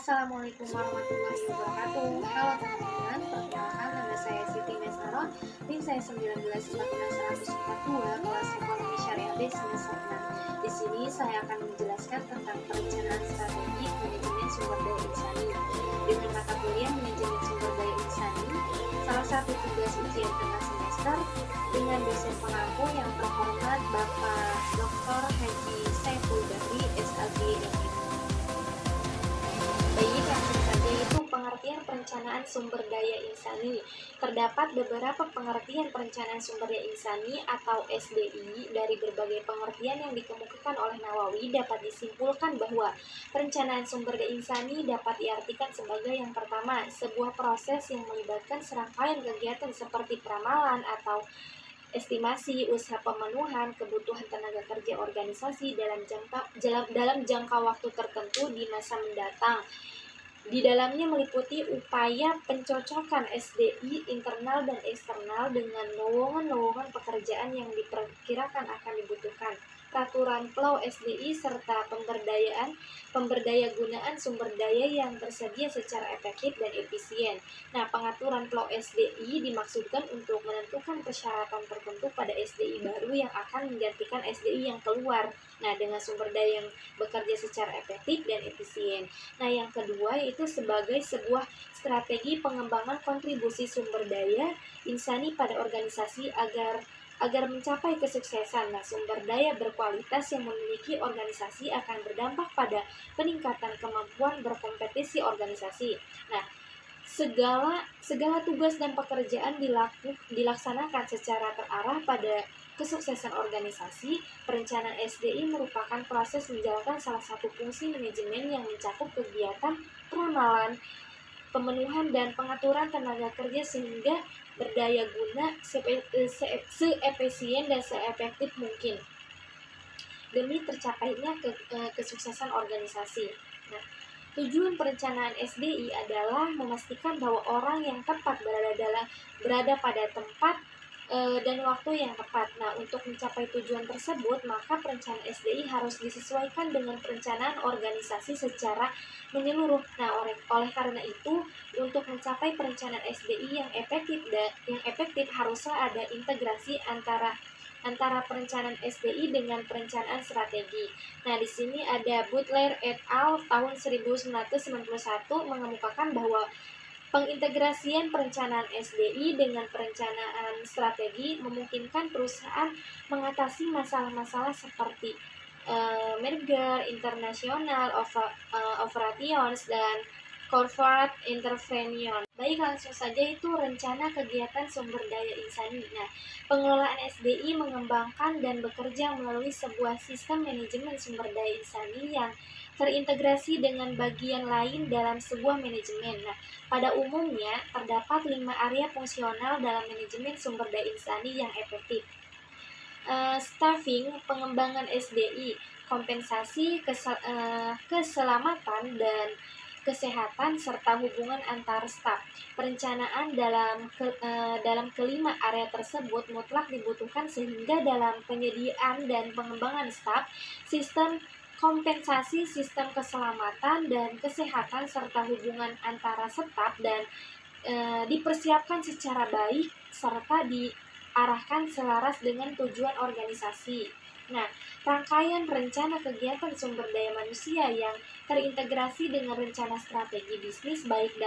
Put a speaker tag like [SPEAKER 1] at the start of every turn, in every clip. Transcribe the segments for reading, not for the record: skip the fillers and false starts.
[SPEAKER 1] Assalamualaikum warahmatullahi wabarakatuh. Halo teman-teman, perkenalkan nama saya Siti Mesaro, NIM saya 1914142, kelas Ekonomi Syariah B semester 6. Di sini saya akan menjelaskan tentang perencanaan strategi manajemen sumber daya insani dengan mata kuliah manajemen sumber daya insani, salah satu tugas ujian tengah semester dengan dosen pengampu yang terhormat Bapak Dr. Haji Saiful Bahri, SAG, MI. Baik, langsung saja itu pengertian perencanaan sumber daya insani. Terdapat beberapa pengertian perencanaan sumber daya insani atau SDI. Dari berbagai pengertian yang dikemukakan oleh Nawawi dapat disimpulkan bahwa perencanaan sumber daya insani dapat diartikan sebagai yang pertama, sebuah proses yang melibatkan serangkaian kegiatan seperti peramalan atau estimasi usaha pemenuhan kebutuhan tenaga kerja organisasi dalam jangka waktu tertentu di masa mendatang. Di dalamnya meliputi upaya pencocokan SDI internal dan eksternal dengan lowongan-lowongan pekerjaan yang diperkirakan akan dibutuhkan, peraturan flow SDI serta pemberdaya gunaan sumber daya yang tersedia secara efektif dan efisien. Nah, pengaturan flow SDI dimaksudkan untuk menentukan persyaratan tertentu pada SDI baru yang akan menggantikan SDI yang keluar. Nah, dengan sumber daya yang bekerja secara efektif dan efisien. Nah, yang kedua yaitu sebagai sebuah strategi pengembangan kontribusi sumber daya insani pada organisasi agar mencapai kesuksesan. Nah, sumber daya berkualitas yang memiliki organisasi akan berdampak pada peningkatan kemampuan berkompetisi organisasi. Nah, segala tugas dan pekerjaan dilaksanakan secara terarah pada kesuksesan organisasi. Perencanaan SDI merupakan proses menjalankan salah satu fungsi manajemen yang mencakup kegiatan peramalan, pemenuhan dan pengaturan tenaga kerja sehingga berdaya guna seefisien dan seefektif mungkin demi tercapainya kesuksesan organisasi. Nah, tujuan perencanaan SDI adalah memastikan bahwa orang yang tepat berada pada tempat dan waktu yang tepat. Nah, untuk mencapai tujuan tersebut, maka perencanaan SDI harus disesuaikan dengan perencanaan organisasi secara menyeluruh. Nah, oleh karena itu, untuk mencapai perencanaan SDI yang efektif haruslah ada integrasi antara perencanaan SDI dengan perencanaan strategi. Nah, di sini ada Butler et al. Tahun 1991 mengemukakan bahwa pengintegrasian perencanaan SDI dengan perencanaan strategi memungkinkan perusahaan mengatasi masalah-masalah seperti merger, international operations, dan corporate intervention. Baik, langsung saja itu rencana kegiatan sumber daya insani. Nah, pengelolaan SDI mengembangkan dan bekerja melalui sebuah sistem manajemen sumber daya insani yang terintegrasi dengan bagian lain dalam sebuah manajemen. Nah, pada umumnya terdapat 5 area fungsional dalam manajemen sumber daya insani yang efektif. Staffing, pengembangan SDI, kompensasi, keselamatan dan kesehatan serta hubungan antar staf. Perencanaan dalam kelima area tersebut mutlak dibutuhkan sehingga dalam penyediaan dan pengembangan staf, sistem kompensasi, sistem keselamatan dan kesehatan serta hubungan antara staf dan dipersiapkan secara baik serta diarahkan selaras dengan tujuan organisasi. Nah, rangkaian rencana kegiatan sumber daya manusia yang terintegrasi dengan rencana strategi bisnis baik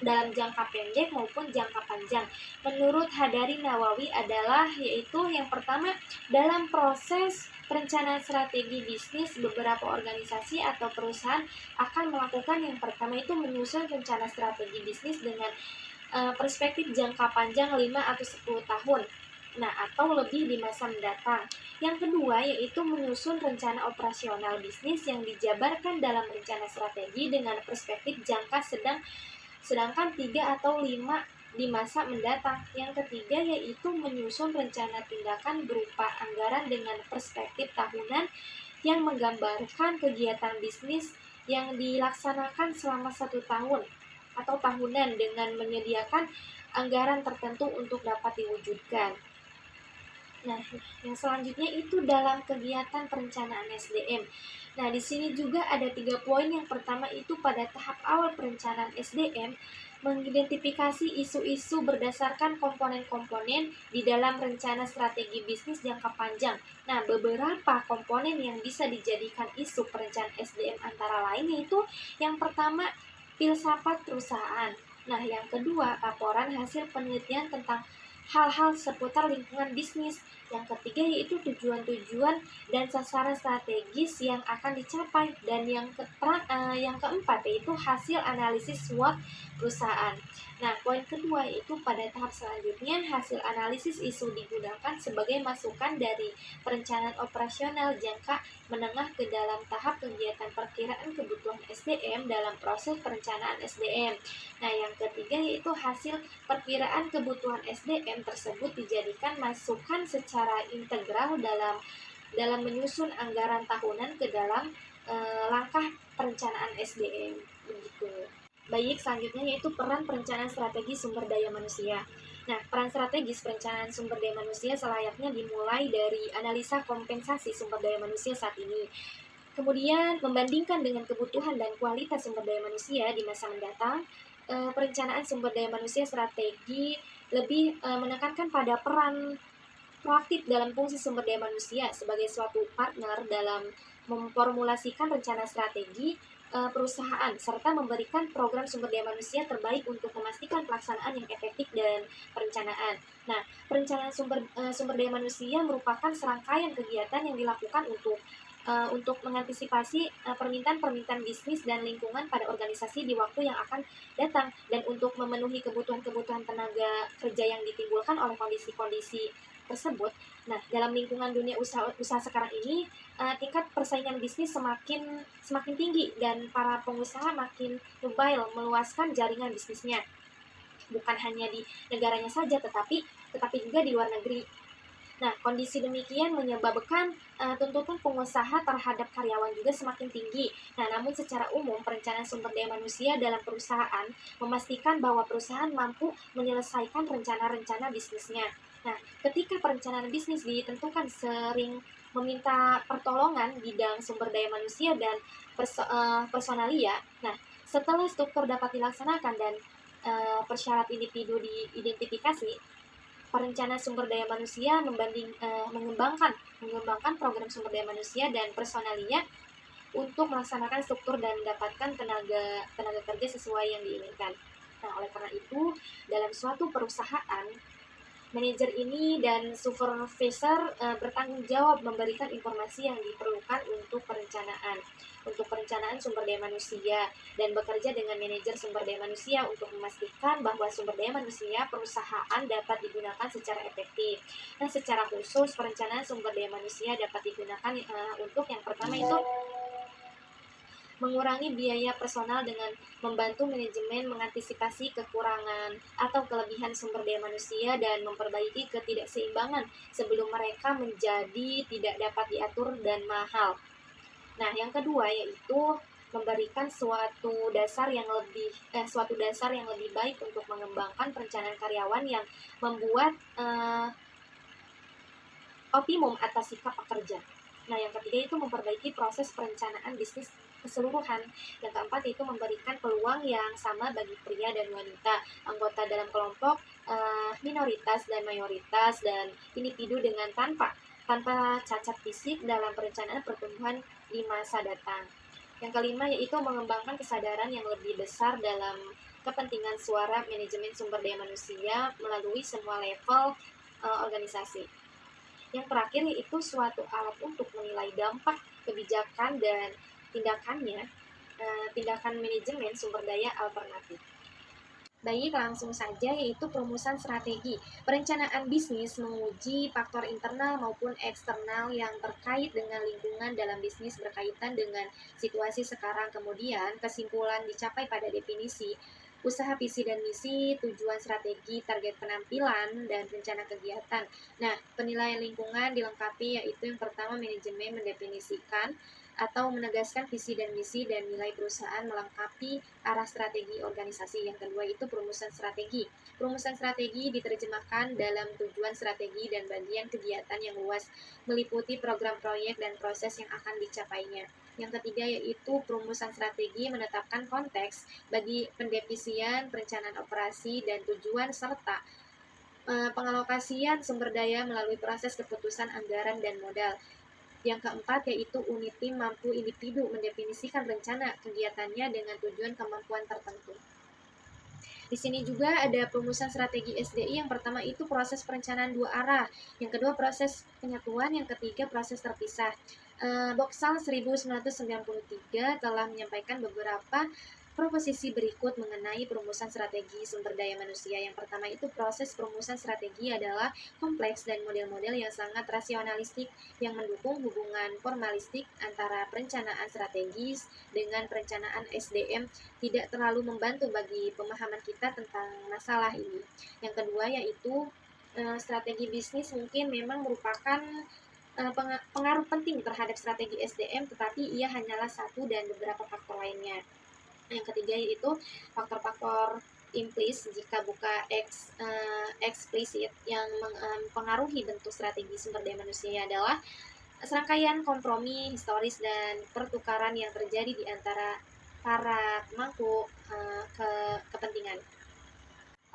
[SPEAKER 1] dalam jangka pendek maupun jangka panjang menurut Hadari Nawawi adalah yaitu yang pertama, dalam proses perencanaan strategi bisnis beberapa organisasi atau perusahaan akan melakukan yang pertama itu menyusun rencana strategi bisnis dengan perspektif jangka panjang 5 atau 10 tahun. Nah, atau lebih di masa mendatang. Yang kedua yaitu menyusun rencana operasional bisnis yang dijabarkan dalam rencana strategi dengan perspektif jangka sedangkan 3 atau 5 di masa mendatang. Yang ketiga yaitu menyusun rencana tindakan berupa anggaran dengan perspektif tahunan yang menggambarkan kegiatan bisnis yang dilaksanakan selama 1 tahun atau tahunan dengan menyediakan anggaran tertentu untuk dapat diwujudkan. Nah, yang selanjutnya itu dalam kegiatan perencanaan SDM. Nah, di sini juga ada 3 poin. Yang pertama itu pada tahap awal perencanaan SDM, mengidentifikasi isu-isu berdasarkan komponen-komponen di dalam rencana strategi bisnis jangka panjang. Nah, beberapa komponen yang bisa dijadikan isu perencanaan SDM antara lain yaitu yang pertama, filsafat perusahaan. Nah, yang kedua, laporan hasil penelitian tentang hal-hal seputar lingkungan bisnis. Yang ketiga yaitu tujuan-tujuan dan sasaran strategis yang akan dicapai. Dan yang keempat yaitu hasil analisis SWOT perusahaan. Nah, poin kedua yaitu pada tahap selanjutnya hasil analisis isu digunakan sebagai masukan dari perencanaan operasional jangka menengah ke dalam tahap kegiatan perkiraan kebutuhan SDM dalam proses perencanaan SDM. Nah, yang ketiga yaitu hasil perkiraan kebutuhan SDM tersebut dijadikan masukan secara integral dalam menyusun anggaran tahunan ke dalam langkah perencanaan SDM begitu. Baik, selanjutnya yaitu peran perencanaan strategi sumber daya manusia. Nah, peran strategis perencanaan sumber daya manusia selayaknya dimulai dari analisa kompensasi sumber daya manusia saat ini. Kemudian membandingkan dengan kebutuhan dan kualitas sumber daya manusia di masa mendatang. Perencanaan sumber daya manusia strategi lebih menekankan pada peran proaktif dalam fungsi sumber daya manusia sebagai suatu partner dalam memformulasikan rencana strategi perusahaan serta memberikan program sumber daya manusia terbaik untuk memastikan pelaksanaan yang efektif dan perencanaan. Nah, perencanaan sumber daya manusia merupakan serangkaian kegiatan yang dilakukan untuk mengantisipasi permintaan-permintaan bisnis dan lingkungan pada organisasi di waktu yang akan datang dan untuk memenuhi kebutuhan-kebutuhan tenaga kerja yang ditimbulkan oleh kondisi-kondisi tersebut. Nah, dalam lingkungan dunia usaha sekarang ini, tingkat persaingan bisnis semakin tinggi dan para pengusaha makin mobile meluaskan jaringan bisnisnya. Bukan hanya di negaranya saja, tetapi juga di luar negeri. Nah, kondisi demikian menyebabkan tuntutan pengusaha terhadap karyawan juga semakin tinggi. Nah, namun secara umum perencanaan sumber daya manusia dalam perusahaan memastikan bahwa perusahaan mampu menyelesaikan rencana-rencana bisnisnya. Nah, ketika perencanaan bisnis ditentukan sering meminta pertolongan bidang sumber daya manusia dan personalia. Nah, setelah struktur dapat dilaksanakan dan persyarat individu diidentifikasi, perencanaan sumber daya manusia mengembangkan program sumber daya manusia dan personalia untuk melaksanakan struktur dan mendapatkan tenaga kerja sesuai yang diinginkan. Nah, oleh karena itu, dalam suatu perusahaan, manajer ini dan supervisor bertanggung jawab memberikan informasi yang diperlukan untuk perencanaan sumber daya manusia dan bekerja dengan manajer sumber daya manusia untuk memastikan bahwa sumber daya manusia perusahaan dapat digunakan secara efektif. Nah, secara khusus perencanaan sumber daya manusia dapat digunakan untuk yang pertama itu mengurangi biaya personal dengan membantu manajemen mengantisipasi kekurangan atau kelebihan sumber daya manusia dan memperbaiki ketidakseimbangan sebelum mereka menjadi tidak dapat diatur dan mahal. Nah, yang kedua yaitu memberikan suatu dasar yang lebih baik untuk mengembangkan perencanaan karyawan yang membuat optimum atas sikap pekerja. Nah, yang ketiga itu memperbaiki proses perencanaan bisnis keseluruhan. Yang keempat itu memberikan peluang yang sama bagi pria dan wanita, anggota dalam kelompok minoritas dan mayoritas, dan individu dengan tanpa cacat fisik dalam perencanaan pertumbuhan di masa datang. Yang kelima yaitu mengembangkan kesadaran yang lebih besar dalam kepentingan suara manajemen sumber daya manusia melalui semua level organisasi. Yang terakhir yaitu suatu alat untuk menilai dampak kebijakan dan tindakan manajemen sumber daya alternatif. Baik, langsung saja yaitu perumusan strategi. Perencanaan bisnis menguji faktor internal maupun eksternal yang terkait dengan lingkungan dalam bisnis berkaitan dengan situasi sekarang. Kemudian, kesimpulan dicapai pada definisi usaha, visi dan misi, tujuan strategi, target penampilan, dan rencana kegiatan. Nah, penilaian lingkungan dilengkapi yaitu yang pertama manajemen mendefinisikan atau menegaskan visi dan misi dan nilai perusahaan melengkapi arah strategi organisasi. Yang kedua itu perumusan strategi. Perumusan strategi diterjemahkan dalam tujuan strategi dan bagian kegiatan yang luas, meliputi program proyek dan proses yang akan dicapainya. Yang ketiga yaitu perumusan strategi menetapkan konteks bagi pendefinisian, perencanaan operasi, dan tujuan serta pengalokasian sumber daya melalui proses keputusan anggaran dan modal. Yang keempat yaitu unit tim mampu individu mendefinisikan rencana kegiatannya dengan tujuan kemampuan tertentu. Di sini juga ada perumusan strategi SDI. Yang pertama itu proses perencanaan dua arah, yang kedua proses penyatuan, yang ketiga proses terpisah. Boxall 1993 telah menyampaikan beberapa proposisi berikut mengenai perumusan strategi sumber daya manusia. Yang pertama itu proses perumusan strategi adalah kompleks dan model-model yang sangat rasionalistik yang mendukung hubungan formalistik antara perencanaan strategis dengan perencanaan SDM, tidak terlalu membantu bagi pemahaman kita tentang masalah ini. Yang kedua yaitu strategi bisnis mungkin memang merupakan pengaruh penting terhadap strategi SDM, tetapi ia hanyalah satu dan beberapa faktor lainnya. Yang ketiga yaitu faktor-faktor implis jika buka eksplisit yang mempengaruhi bentuk strategi sumber daya manusia adalah serangkaian kompromi historis dan pertukaran yang terjadi di antara para pemangku kepentingan.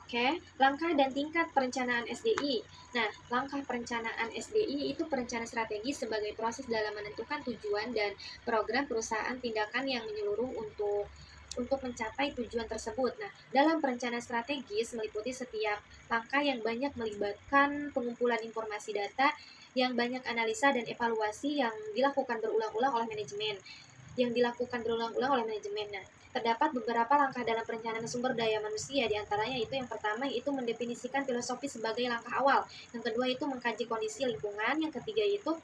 [SPEAKER 1] Oke, langkah dan tingkat perencanaan SDI. Nah, langkah perencanaan SDI itu perencanaan strategi sebagai proses dalam menentukan tujuan dan program perusahaan tindakan yang menyeluruh untuk mencapai tujuan tersebut. Nah, dalam perencanaan strategis meliputi setiap langkah yang banyak melibatkan pengumpulan informasi data, yang banyak analisa dan evaluasi yang dilakukan berulang-ulang oleh manajemen. Nah, terdapat beberapa langkah dalam perencanaan sumber daya manusia, diantaranya itu yang pertama itu mendefinisikan filosofi sebagai langkah awal, yang kedua itu mengkaji kondisi lingkungan, yang ketiga itu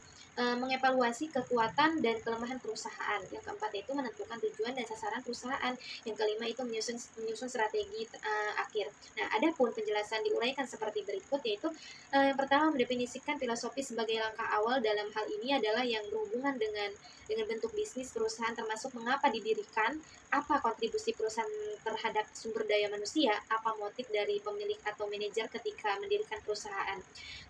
[SPEAKER 1] mengevaluasi kekuatan dan kelemahan perusahaan, yang keempat itu menentukan tujuan dan sasaran perusahaan, yang kelima itu menyusun strategi akhir. Nah, adapun penjelasan diuraikan seperti berikut yaitu yang pertama mendefinisikan filosofi sebagai langkah awal. Dalam hal ini adalah yang berhubungan dengan bentuk bisnis perusahaan, termasuk mengapa didirikan, apa kontribusi perusahaan terhadap sumber daya manusia, apa motif dari pemilik atau manajer ketika mendirikan perusahaan.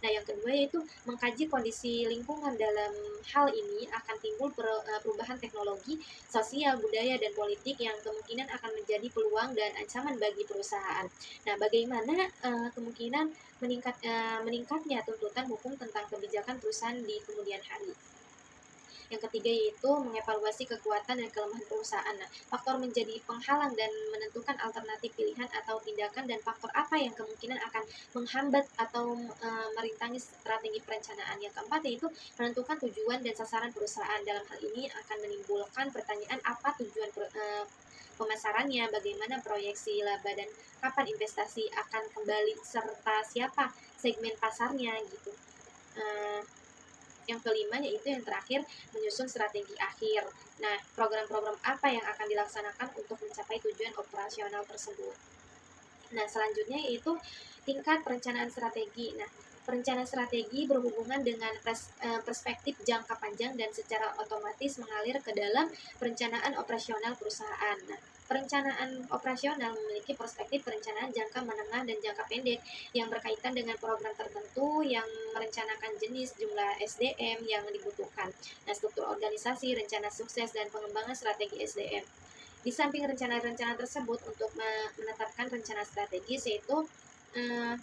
[SPEAKER 1] Nah, yang kedua yaitu mengkaji kondisi lingkungan. Dalam hal ini akan timbul perubahan teknologi, sosial, budaya, dan politik yang kemungkinan akan menjadi peluang dan ancaman bagi perusahaan. Nah, bagaimana kemungkinan meningkatnya tuntutan hukum tentang kebijakan perusahaan di kemudian hari. Yang ketiga yaitu mengevaluasi kekuatan dan kelemahan perusahaan. Nah, faktor menjadi penghalang dan menentukan alternatif pilihan atau tindakan, dan faktor apa yang kemungkinan akan menghambat atau merintangi strategi perencanaan. Yang keempat yaitu menentukan tujuan dan sasaran perusahaan. Dalam hal ini akan menimbulkan pertanyaan apa tujuan pemasarannya, bagaimana proyeksi laba, dan kapan investasi akan kembali, serta siapa segmen pasarnya gitu. Yang kelima yaitu yang terakhir menyusun strategi akhir. Nah, program-program apa yang akan dilaksanakan untuk mencapai tujuan operasional tersebut. Nah, selanjutnya yaitu tingkat perencanaan strategi. Nah, perencanaan strategi berhubungan dengan perspektif jangka panjang dan secara otomatis mengalir ke dalam perencanaan operasional perusahaan. Nah, perencanaan operasional memiliki perspektif perencanaan jangka menengah dan jangka pendek yang berkaitan dengan program tertentu yang merencanakan jenis jumlah SDM yang dibutuhkan. Nah, struktur organisasi, rencana sukses, dan pengembangan strategi SDM. Di samping rencana-rencana tersebut, untuk menetapkan rencana strategis yaitu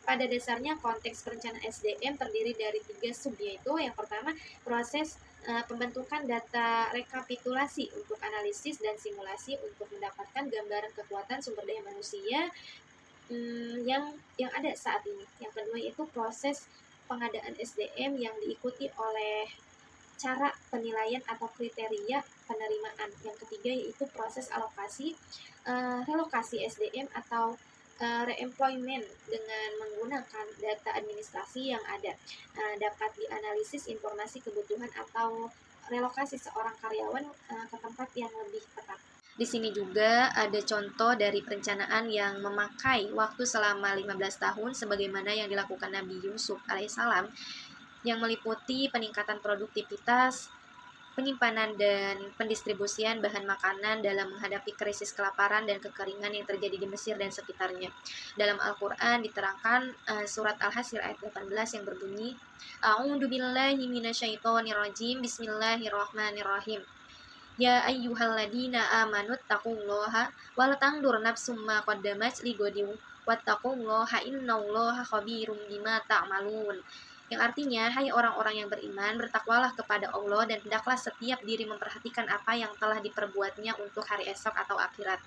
[SPEAKER 1] pada dasarnya konteks perencanaan SDM terdiri dari 3 sub, yaitu yang pertama proses pembentukan data rekapitulasi untuk analisis dan simulasi untuk mendapatkan gambaran kekuatan sumber daya manusia yang ada saat ini. Yang kedua yaitu proses pengadaan SDM yang diikuti oleh cara penilaian atau kriteria penerimaan. Yang ketiga yaitu proses alokasi, relokasi SDM atau reemployment dengan menggunakan data administrasi yang ada. Dapat dianalisis informasi kebutuhan atau relokasi seorang karyawan ke tempat yang lebih tepat. Di sini juga ada contoh dari perencanaan yang memakai waktu selama 15 tahun sebagaimana yang dilakukan Nabi Yusuf alaihissalam, yang meliputi peningkatan produktivitas, penyimpanan dan pendistribusian bahan makanan dalam menghadapi krisis kelaparan dan kekeringan yang terjadi di Mesir dan sekitarnya. Dalam Al-Quran diterangkan surat Al-Hasyr ayat 18 yang berbunyi, A'udzubillahi minasyaitonirrajim, Bismillahirrahmanirrahim. Ya ayyuhalladzina amanu taqullaha wal tandur nafsum ma qaddamat lighadin wattaqullaha innallaha khabirum bima ta'malun. Yang artinya, hai orang-orang yang beriman, bertakwalah kepada Allah dan hendaklah setiap diri memperhatikan apa yang telah diperbuatnya untuk hari esok atau akhirat.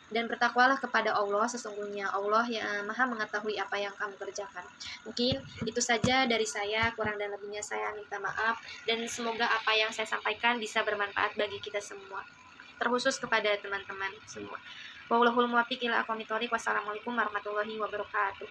[SPEAKER 1] Dan bertakwalah kepada Allah, sesungguhnya Allah yang maha mengetahui apa yang kamu kerjakan. Mungkin itu saja dari saya, kurang dan lebihnya saya minta maaf, dan semoga apa yang saya sampaikan bisa bermanfaat bagi kita semua, terkhusus kepada teman-teman semua. Wallahul muwaffiq ila aqwamit thoriq. Wassalamualaikum warahmatullahi wabarakatuh.